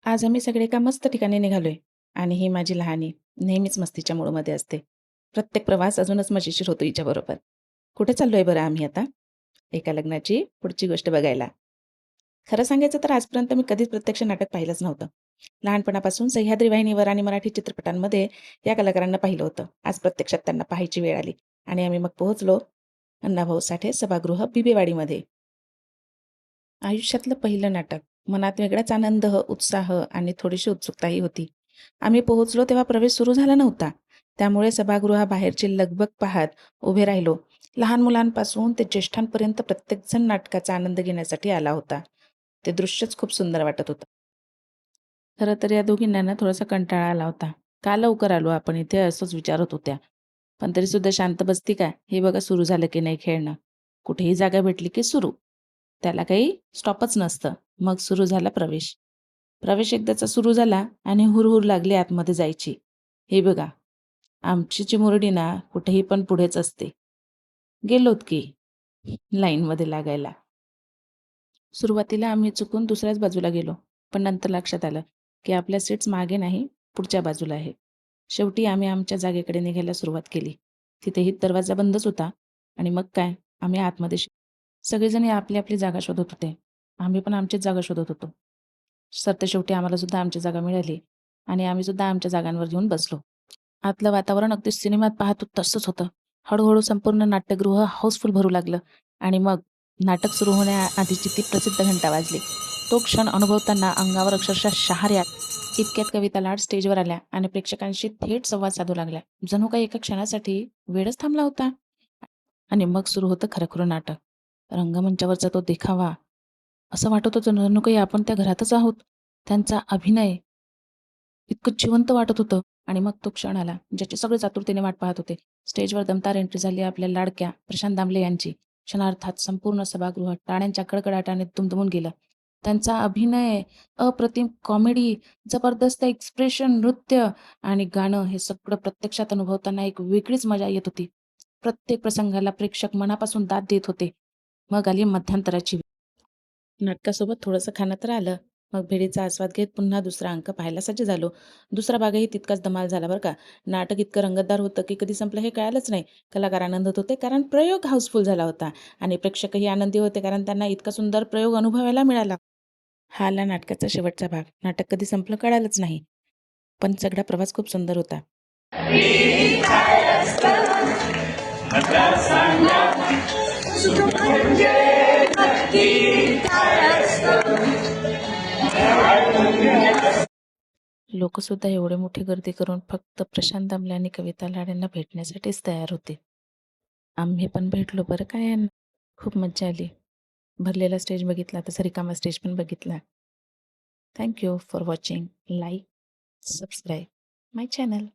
आज आम्ही सगळे एका मस्त ठिकाणी निघालोय आणि ही माझी लहानी नेहमीच मस्तीच्या मूडमध्ये असते. प्रत्येक प्रवास अजूनच मजेशीर होतो हिच्याबरोबर. कुठे चाललोय बरं आम्ही आता? एका लग्नाची पुढची गोष्ट बघायला. खरं सांगायचं तर आजपर्यंत मी कधीच प्रत्यक्ष नाटक पाहिलंच नव्हतं. लहानपणापासून सह्याद्री वाहिनीवर आणि मराठी चित्रपटांमध्ये या कलाकारांना पाहिलं होतं. आज प्रत्यक्षात त्यांना पाहायची वेळ आली आणि आम्ही मग पोहोचलो अण्णाभाऊ साठे सभागृह बिबेवाडीमध्ये. आयुष्यातलं पहिलं नाटक. मनात वेगळाच आनंद, उत्साह आणि थोडीशी उत्सुकताही होती. आम्ही पोहोचलो तेव्हा प्रवेश सुरू झाला नव्हता. त्यामुळे सभागृहाबाहेरची लगबग पाहत उभे राहिलो. लहान मुलांपासून ते ज्येष्ठांपर्यंत प्रत्येकजण नाटकाचा आनंद घेण्यासाठी आला होता. ते दृश्यच खूप सुंदर वाटत होतं. खरं तर या दोघींना ना थोडासा कंटाळा आला होता. का लवकर आलो आपण इथे असंच विचारत होत्या. पण तरीसुद्धा शांत बसती का? हे बघा सुरू झालं की नाही खेळणं. कुठेही जागा भेटली की सुरू. त्याला काही स्टॉपच नसतं. मग सुरू झाला प्रवेश. प्रवेश एकदाचा सुरू झाला आणि हुरहुर लागली आतमध्ये जायची. हे बघा, आमची चिमुरडी ना कुठेही पण पुढेच असते. गेलोत की लाईनमध्ये लागायला. सुरुवातीला आम्ही चुकून दुसऱ्याच बाजूला गेलो. पण नंतर लक्षात आलं, की आपल्या सीट्स मागे नाही, पुढच्या बाजूला आहे. शेवटी आम्ही आमच्या जागेकडे निघायला सुरुवात केली. तिथेही दरवाजा बंदच होता आणि मग काय, आम्ही आतमध्ये सगळेजण आपली आपली जागा शोधत होते. आम्ही पण आमचीच जागा शोधत होतो. शेवटी आम्हाला सुद्धा आमची जागा मिळाली आणि आम्ही सुद्धा आमच्या जागांवर येऊन बसलो. आतलं वातावरण अगदी सिनेमात पाहतो तसंच होतं. हळू-हळू संपूर्ण नाट्यगृह हाऊसफुल भरू लागलं आणि मग नाटक सुरू होण्याआधीची ती प्रसिद्ध घंटा वाजली. तो क्षण अनुभवताना अंगावर अक्षरशः शहारे आले. इतक्यात कविता लाड स्टेजवर आल्या आणि प्रेक्षकांशी थेट संवाद साधू लागल्या. जणू काही एका क्षणासाठी वेळच थांबला होता. आणि मग सुरू होतं खरं-खुरं नाटक. रंगमंचावरचा तो देखावा, असं वाटत होतं जणू काही आपण त्या घरातच आहोत. त्यांचा अभिनय इतकं जिवंत वाटत होतं आणि मग तो क्षण आला, ज्याची सगळे आतुरतेने वाट पाहत होते. स्टेजवर दमदार एंट्री झाली आपल्या लाडक्या प्रशांत दामले यांची. क्षणार्धात संपूर्ण सभागृह टाळ्यांच्या कडकडाटाने दुमदुमून गेलं. त्यांचा अभिनय, अप्रतिम कॉमेडी, जबरदस्त एक्सप्रेशन, नृत्य आणि गाणं हे सगळं प्रत्यक्षात अनुभवताना एक वेगळीच मजा येत होती. प्रत्येक प्रसंगाला प्रेक्षक मनापासून दाद देत होते. मग आली मध्यंतराची नाटकासोबत थोडंसं खाणं तर आलं. मग भेळीचा आस्वाद घेत पुन्हा दुसरा अंक पाहायला सज्ज झालो. दुसरा भागही तितकाच धमाल झाला बरं का. नाटक इतकं रंगतदार होतं की कधी संपलं हे कळालंच नाही. कलाकार आनंदात होते कारण प्रयोग हाऊसफुल झाला होता आणि प्रेक्षकही आनंदी होते कारण त्यांना इतका सुंदर प्रयोग अनुभवायला मिळाला. हा आला नाटकाचा शेवटचा भाग. नाटक कधी संपलं कळालंच नाही. पण सगळा प्रवास खूप सुंदर होता. लोकसुद्धा एवढे मोठी गर्दी करून फक्त प्रशांत दामले आणि कविता लाड यांना भेटण्यासाठीच तयार होते. आम्ही पण भेटलो बरं का यांना. खूप मज्जा आली. भरलेला स्टेज बघितला, तसा रिकामा स्टेज पण बघितला. Thank you for watching. Like, subscribe my channel.